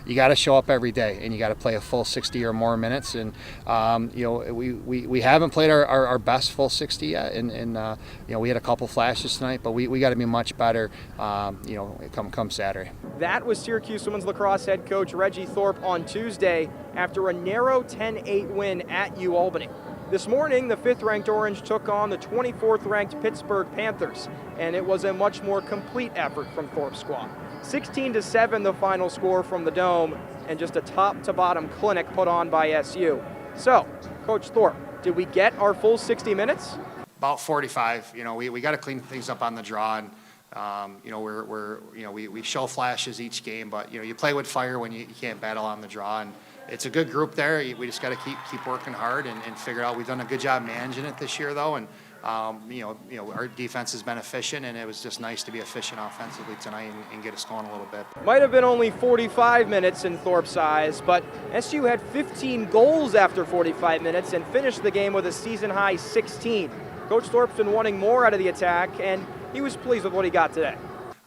you got to show up every day and you got to play a full 60 or more minutes. And we haven't played our best full 60 yet, and we had a couple flashes tonight, but we got to be much better come Saturday. That was Syracuse women's lacrosse head coach Reggie Thorpe on Tuesday after a narrow 10-8 win at UAlbany. This morning, the 5th-ranked Orange took on the 24th-ranked Pittsburgh Panthers, and it was a much more complete effort from Thorpe's squad. 16-7 the final score from the Dome, and just a top-to-bottom clinic put on by SU. So, Coach Thorpe, did we get our full 60 minutes? About 45. We got to clean things up on the draw, and we show flashes each game, but you play with fire when you can't battle on the draw, and it's a good group there. We just got to keep working hard and figure out. We've done a good job managing it this year, though, and our defense has been efficient, and it was just nice to be efficient offensively tonight and get us going a little bit. Might have been only 45 minutes in Thorpe's eyes, but SU had 15 goals after 45 minutes and finished the game with a season-high 16. Coach Thorpe's been wanting more out of the attack, and he was pleased with what he got today.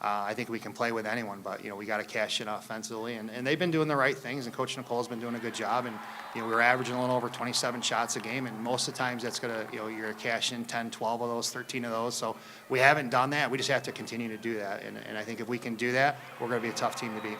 I think we can play with anyone, but we got to cash in offensively, and they've been doing the right things, and Coach Nicole's been doing a good job, and we were averaging a little over 27 shots a game, and most of the times that's gonna you're gonna cash in 10, 12 of those, 13 of those. So we haven't done that. We just have to continue to do that, and I think if we can do that, we're gonna be a tough team to beat.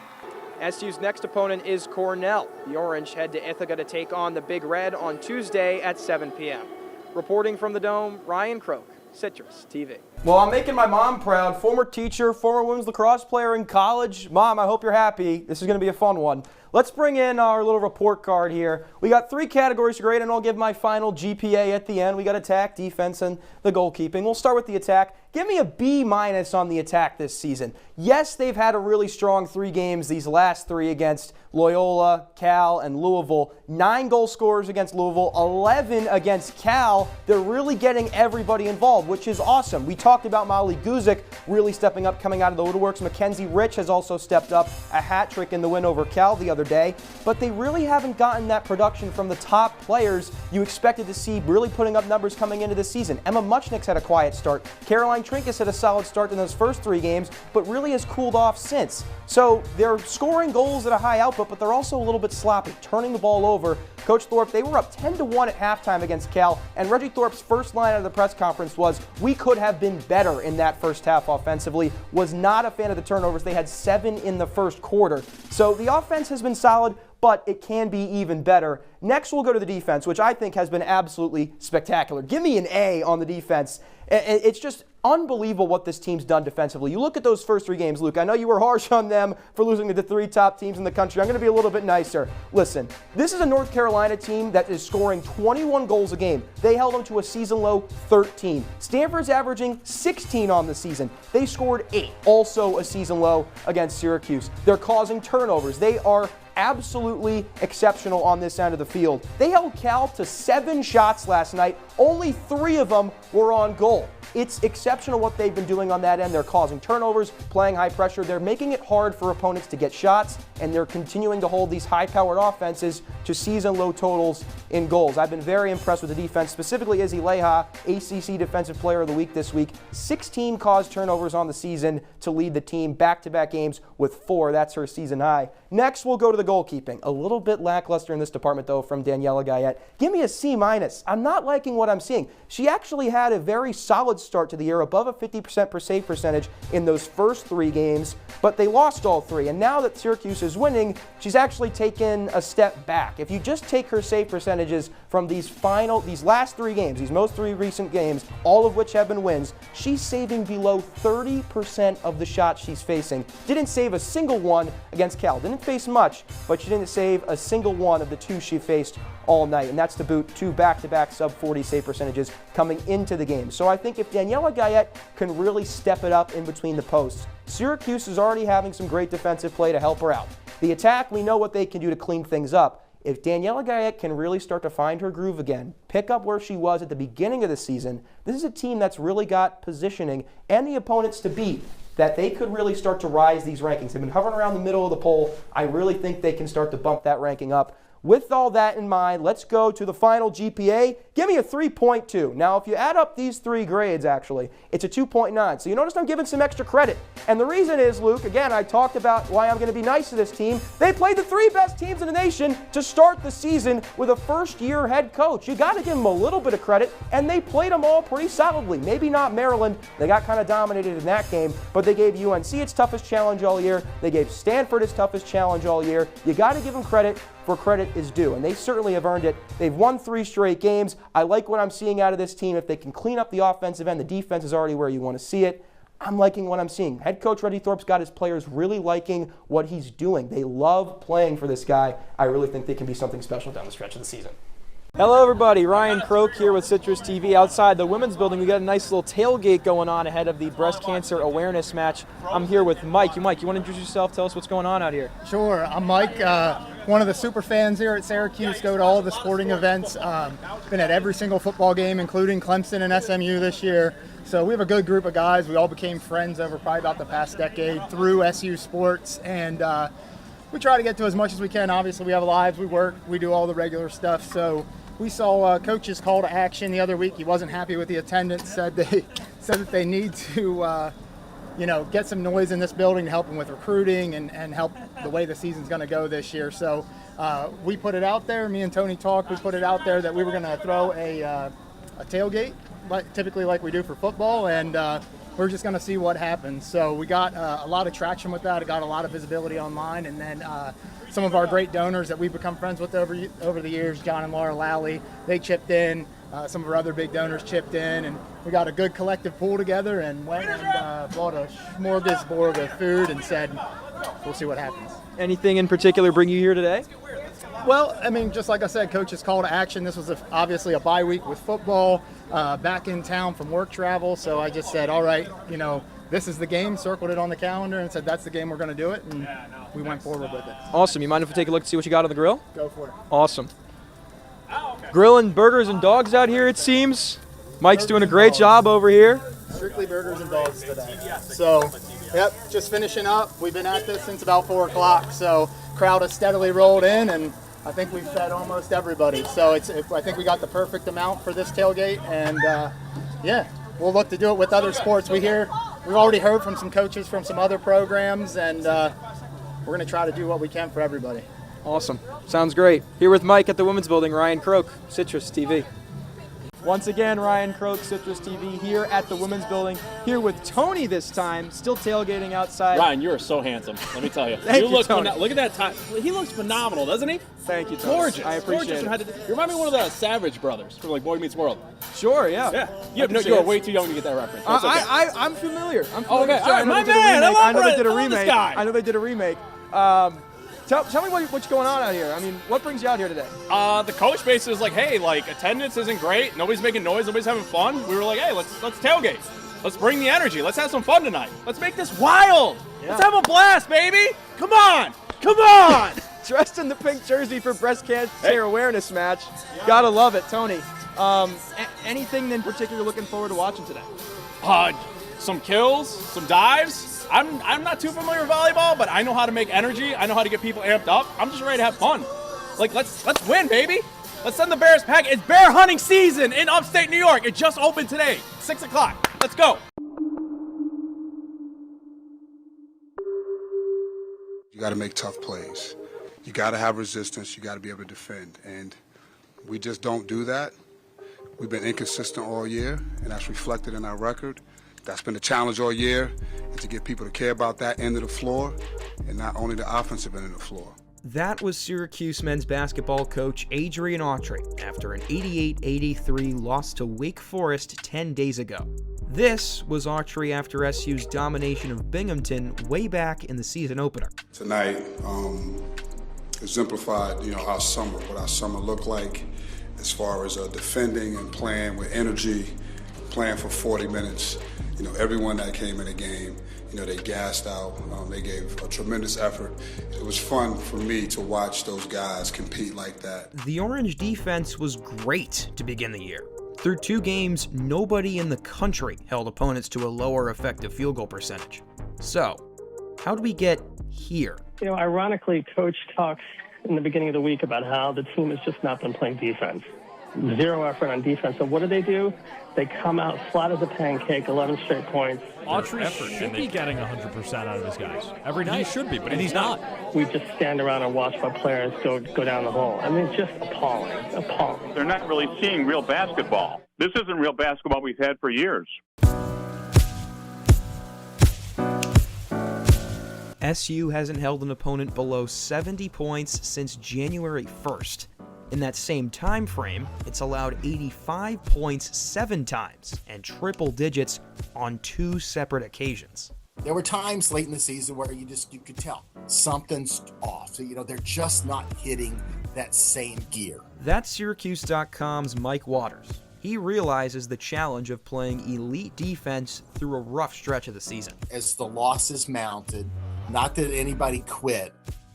SU's next opponent is Cornell. The Orange head to Ithaca to take on the Big Red on Tuesday at 7 p.m. Reporting from the Dome, Ryan Croke, Citrus TV. Well, I'm making my mom proud. Former teacher, former women's lacrosse player in college. Mom, I hope you're happy. This is going to be a fun one. Let's bring in our little report card here. We got 3 categories to grade, and I'll give my final GPA at the end. We got attack, defense, and the goalkeeping. We'll start with the attack. Give me a B- on the attack this season. Yes, they've had a really strong 3 games, these last 3 against Loyola, Cal, and Louisville. 9 goal scorers against Louisville, 11 against Cal. They're really getting everybody involved, which is awesome. We talked about Molly Guzik really stepping up, coming out of the woodworks. Mackenzie Rich has also stepped up, a hat trick in the win over Cal the other day. But they really haven't gotten that production from the top players you expected to see really putting up numbers coming into this season. Emma Muchnick's had a quiet start. Caroline Trinkus had a solid start in those first 3 games, but really has cooled off since. So they're scoring goals at a high output, but they're also a little bit sloppy, turning the ball over. Coach Thorpe, they were up 10-1 at halftime against Cal, and Reggie Thorpe's first line out of the press conference was, we could have been better in that first half offensively. Was not a fan of the turnovers. They had 7 in the first quarter. So the offense has been solid, but it can be even better. Next, we'll go to the defense, which I think has been absolutely spectacular. Give me an A on the defense. It's just unbelievable what this team's done defensively. You look at those first 3 games, Luke. I know you were harsh on them for losing to the 3 top teams in the country. I'm going to be a little bit nicer. Listen, this is a North Carolina team that is scoring 21 goals a game. They held them to a season-low 13. Stanford's averaging 16 on the season. They scored 8, also a season-low against Syracuse. They're causing turnovers. They are absolutely exceptional on this end of the field. They held Cal to 7 shots last night. Only 3 of them were on goal. It's exceptional what they've been doing on that end. They're causing turnovers, playing high pressure. They're making it hard for opponents to get shots, and they're continuing to hold these high-powered offenses to season-low totals in goals. I've been very impressed with the defense, specifically Izzy Leha, ACC Defensive Player of the Week this week. 16 caused turnovers on the season to lead the team back-to-back games with 4. That's her season high. Next, we'll go to the goalkeeping. A little bit lackluster in this department, though, from Daniela Gayette. Give me a C-. I'm not liking what I'm seeing. She actually had a very solid start to the year, above a 50% per save percentage in those first 3 games, but they lost all 3. And now that Syracuse is winning, she's actually taken a step back. If you just take her save percentages from these last 3 games, these most 3 recent games, all of which have been wins, she's saving below 30% of the shots she's facing. Didn't save a single one against Cal. Didn't face much, but she didn't save a single one of the 2 she faced all night, and that's to boot 2 back-to-back sub-40 save percentages coming into the game. So I think if Daniela Gayette can really step it up in between the posts, Syracuse is already having some great defensive play to help her out. The attack, we know what they can do to clean things up. If Daniela Gayette can really start to find her groove again, pick up where she was at the beginning of the season, this is a team that's really got positioning and the opponents to beat, that they could really start to rise these rankings. They've been hovering around the middle of the poll. I really think they can start to bump that ranking up. With all that in mind, let's go to the final GPA. Give me a 3.2. Now, if you add up these 3 grades, actually, it's a 2.9. So you notice I'm giving some extra credit. And the reason is, Luke, again, I talked about why I'm going to be nice to this team. They played the 3 best teams in the nation to start the season with a first-year head coach. You got to give them a little bit of credit, and they played them all pretty solidly. Maybe not Maryland. They got kind of dominated in that game, but they gave UNC its toughest challenge all year. They gave Stanford its toughest challenge all year. You got to give them credit for credit is due, and they certainly have earned it. They've won 3 straight games. I like what I'm seeing out of this team. If they can clean up the offensive end, the defense is already where you want to see it. I'm liking what I'm seeing. Head coach Reddy Thorpe's got his players really liking what he's doing. They love playing for this guy. I really think they can be something special down the stretch of the season. Hello, everybody. Ryan Croke here with Citrus TV. Outside the women's building, we got a nice little tailgate going on ahead of the breast cancer awareness match. I'm here with Mike. Mike, you want to introduce yourself? Tell us what's going on out here. Sure. I'm Mike, one of the super fans here at Syracuse. Go to all of the sporting events. Been at every single football game, including Clemson and SMU this year. So we have a good group of guys. We all became friends over probably about the past decade through SU sports, and we try to get to as much as we can. Obviously, we have lives, we work, we do all the regular stuff. So we saw Coach's call to action the other week. He wasn't happy with the attendance, said that they need to get some noise in this building to help them with recruiting and help the way the season's going to go this year. So we put it out there. Me and Tony talked. We put it out there that we were going to throw a tailgate, typically like we do for football, and we're just going to see what happens. So we got a lot of traction with that. It got a lot of visibility online, and then some of our great donors that we've become friends with over the years, John and Laura Lally, they chipped in. Some of our other big donors chipped in, and we got a good collective pool together and went and bought a smorgasbord of food and said, we'll see what happens. Anything in particular bring you here today? Well, I mean, just like I said, Coach's call to action. This was obviously a bye week with football, back in town from work travel. So I just said, all right, this is the game, circled it on the calendar and said, that's the game, we're going to do it. And we went forward with it. Awesome. You mind if we take a look to see what you got on the grill? Go for it. Awesome. Grilling burgers and dogs out here, it seems. Mike's doing a great job over here. Strictly burgers and dogs today. So, yep, just finishing up. We've been at this since about 4 o'clock. So, crowd has steadily rolled in, and I think we've fed almost everybody. So, I think we got the perfect amount for this tailgate, and yeah, we'll look to do it with other sports. We've already heard from some coaches from some other programs, and we're going to try to do what we can for everybody. Awesome. Sounds great. Here with Mike at the women's building, Ryan Croke, Citrus TV. Once again, Ryan Croke, Citrus TV, here at the women's building. Here with Tony this time, still tailgating outside. Ryan, you are so handsome. Let me tell you. Thank you, Tony. Look at that tie. He looks phenomenal, doesn't he? Thank you, Tony. Gorgeous. I appreciate it. You remind me of one of the Savage brothers from Boy Meets World. Sure, yeah. Yeah. You are way too young to get that reference. That's okay. I'm familiar. Okay. All right, my man. I know they did a I love this remake. guy. I know they did a remake. Tell me what's going on out here. I mean, what brings you out here today? The coach basically was like, hey, attendance isn't great. Nobody's making noise. Nobody's having fun. We were like, hey, let's tailgate. Let's bring the energy. Let's have some fun tonight. Let's make this wild. Yeah. Let's have a blast, baby. Come on. Come on. Dressed in the pink jersey for breast cancer awareness match. Gotta love it, Tony. Anything in particular looking forward to watching today? Some kills, some dives. I'm not too familiar with volleyball, but I know how to make energy. I know how to get people amped up. I'm just ready to have fun. Let's win, baby. Let's send the Bears pack. It's bear hunting season in upstate New York. It just opened today, 6 o'clock. Let's go. You got to make tough plays. You got to have resistance. You got to be able to defend. And we just don't do that. We've been inconsistent all year, and that's reflected in our record. That's been the challenge all year, and to get people to care about that end of the floor, and not only the offensive end of the floor. That was Syracuse men's basketball coach Adrian Autry after an 88-83 loss to Wake Forest 10 days ago. This was Autry after SU's domination of Binghamton way back in the season opener. Tonight exemplified, what our summer looked like as far as defending and playing with energy, playing for 40 minutes. Everyone that came in the game, they gassed out. They gave a tremendous effort. It was fun for me to watch those guys compete like that. The Orange defense was great to begin the year. Through 2 games, nobody in the country held opponents to a lower effective field goal percentage. So, how did we get here? Ironically, Coach talks in the beginning of the week about how the team has just not been playing defense. zero effort on defense. So what do? They come out flat as a pancake, 11 straight points. Autry should be getting 100% out of his guys every night. He should be, but he's not. We just stand around and watch our players go down the hole. I mean, it's just appalling. They're not really seeing real basketball. This isn't real basketball we've had for years. SU hasn't held an opponent below 70 points since January 1st. In that same time frame, it's allowed 85 points 7 times and triple digits on 2 separate occasions. There were times late in the season where you could tell something's off. So, they're just not hitting that same gear. That's Syracuse.com's Mike Waters. He realizes the challenge of playing elite defense through a rough stretch of the season. As the losses mounted, not that anybody quit,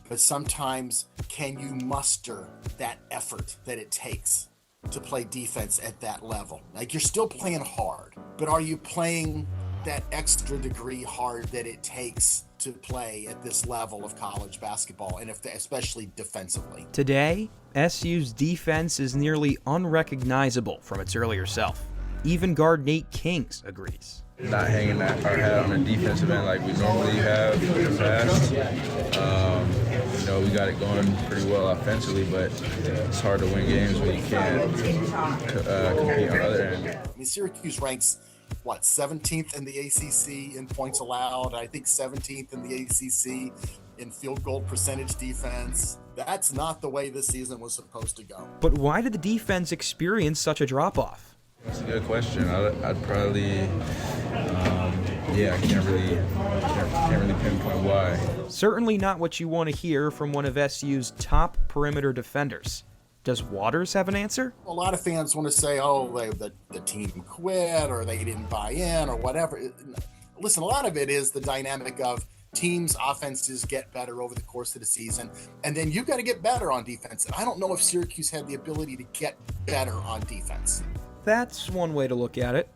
but sometimes can you muster that effort that it takes to play defense at that level? Like, you're still playing hard, but are you playing that extra degree hard that it takes to play at this level of college basketball, and especially defensively? Today, SU's defense is nearly unrecognizable from its earlier self. Even guard Nate Kings agrees. Not hanging our head on the defensive end like we normally have in the past. We got it going pretty well offensively, but it's hard to win games when you can't compete on the other end. I mean, Syracuse ranks, 17th in the ACC in points allowed. I think 17th in the ACC in field goal percentage defense. That's not the way this season was supposed to go. But why did the defense experience such a drop-off? That's a good question. I'd probably, I can't really pinpoint why. Certainly not what you want to hear from one of SU's top perimeter defenders. Does Waters have an answer? A lot of fans want to say, the team quit or they didn't buy in or whatever. Listen, a lot of it is the dynamic of teams' offenses get better over the course of the season, and then you've got to get better on defense. And I don't know if Syracuse had the ability to get better on defense. That's one way to look at it.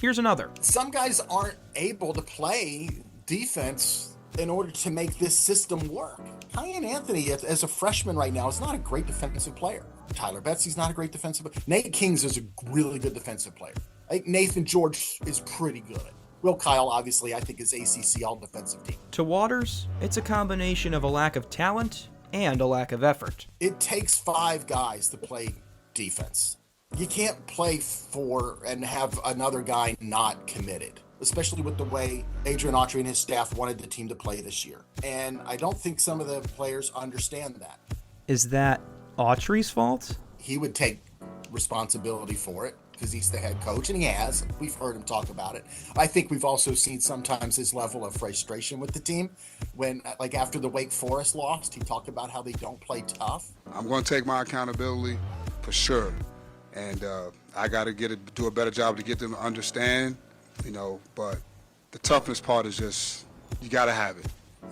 Here's another. Some guys aren't able to play defense in order to make this system work. Kyan Anthony, as a freshman right now, is not a great defensive player. Tyler Betsy's not a great defensive player. Nate Kings is a really good defensive player. I think Nathan George is pretty good. Will Kyle, obviously, I think is ACC all-defensive team. To Waters, it's a combination of a lack of talent and a lack of effort. It takes 5 guys to play defense. You can't play 4 and have another guy not committed, especially with the way Adrian Autry and his staff wanted the team to play this year. And I don't think some of the players understand that. Is that Autry's fault? He would take responsibility for it because he's the head coach, and he has. We've heard him talk about it. I think we've also seen sometimes his level of frustration with the team when, like after the Wake Forest loss, he talked about how they don't play tough. I'm going to take my accountability for sure. And I got to do a better job to get them to understand, but the toughness part is just, you got to have it.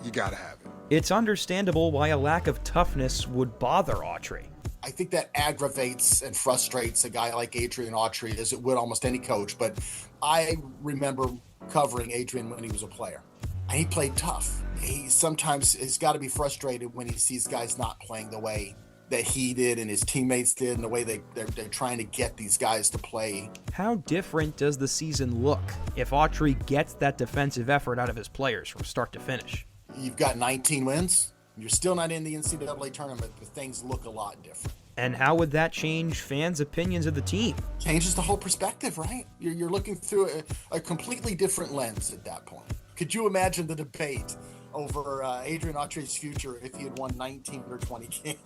You got to have it. It's understandable why a lack of toughness would bother Autry. I think that aggravates and frustrates a guy like Adrian Autry, as it would almost any coach. But I remember covering Adrian when he was a player, and he played tough. He sometimes has got to be frustrated when he sees guys not playing the way that he did and his teammates did, and the way they're trying to get these guys to play. How different does the season look if Autry gets that defensive effort out of his players from start to finish? You've got 19 wins. You're still not in the NCAA tournament, but things look a lot different. And how would that change fans' opinions of the team? Changes the whole perspective, right? You're looking through a completely different lens at that point. Could you imagine the debate over Adrian Autry's future if he had won 19 or 20 games?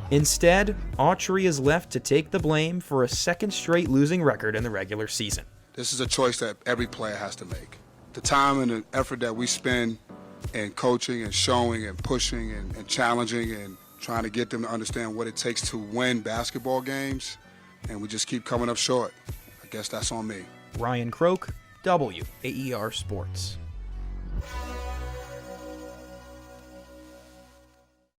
Instead, Autry is left to take the blame for a second straight losing record in the regular season. This is a choice that every player has to make. The time and the effort that we spend in coaching and showing and pushing and challenging and trying to get them to understand what it takes to win basketball games, and we just keep coming up short. I guess that's on me. Ryan Croke, WAER Sports.